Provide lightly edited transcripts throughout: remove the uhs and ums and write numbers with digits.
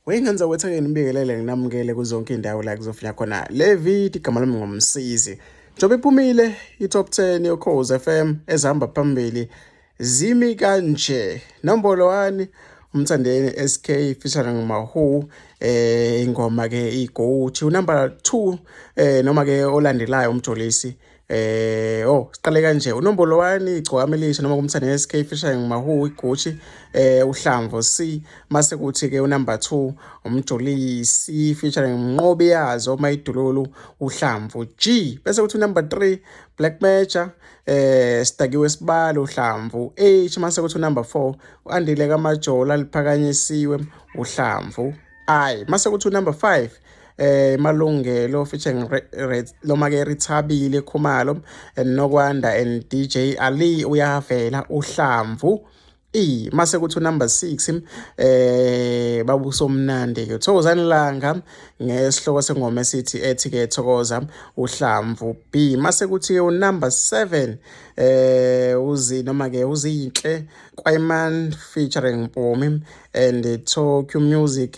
Wengenza ukuthi-ke nibikelele nginamukele kuzonke indawo la kuzofinya khona le video igama lami ngumsizi. Njobe iphumile i-top 10 yoKhozi FM ezihamba phambili zimi kanje. Nombolo 1 umthandeni SK featuring Mahu ingoma ke iGoat. Number 2 noma ke olandelayo umjolisi siqale kanje. Unombolo 1 igcwame elisha noma kumthandeni SK featuring Mahu iGoat uHlamvu C. Mase kuthi ke unumber 2 umjolisi featuring Mnqobi yazo Mayidululu uHlamvu G. Bese kuthi number 3 Black Major sidakiwe sibalo uHlamvu H. Mase kuthi number 4 uAndile kaMajola liphakanyisiwe uHlamvu I. Mase kuthi number 5 Malungelo featuring loma ke Rithabile Khumalo Nokwanda and DJ Ali uyavela uHlamvu E. Mase kuthi number 6 Babuso Mnandi ke Thokozani Langa ngesihloko sengoma esithi ethi ke Thokoza uHlamvu B. Mase kuthi ke number 7 uzi noma ke uzinhle Kwaiman featuring Mpumi and Tokyo Music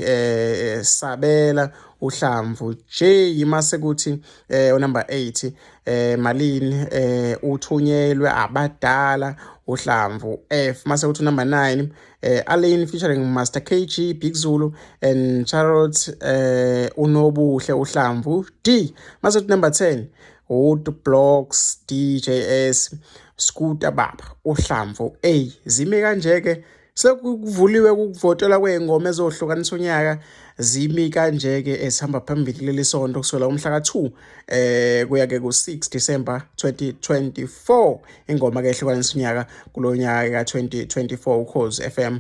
Sabela uHlamvu J. Mase kuthi number 8 Malini uthunyelwe abadala uHlamvu F. Mase kuthi number 9 Aline featuring Master KG Big Zulu and Charlotte unobuhle uHlamvu D. Mase kuthi number 10 Wood Blocks DJS Scooter Baba uHlamvu A. Zime kanje ke sekuvuliwe ukuvotela kwengoma ezohlukanisa unyaka zimi kanje ke esihamba phambili leli sonto kusukela umhla ka2 kuya ke ku6 December 2024 ingoma ke ehlukanisa unyaka kulonyaka ka2024 uKhozi FM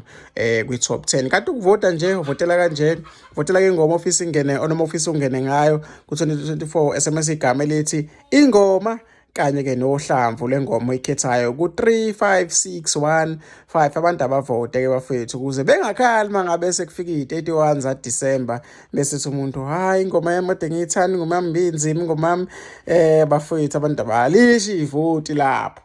kwi top 10 kanti ukuvota nje uvotela kanje votela ke ingoma office ingene onoma office ungene ngayo ku2024 SMS igama elithi ingoma kanye ke noHlamvu lengoma oyikhethayo ku35615 abantu abavote ke bafethu ukuze bengakhali mangabe sekufika i31 za December bese umuntu hayi ingoma yami ade ngiyithanda ingoma yami inzima ingoma yami bafethu abantu abalishi ivoti lapho.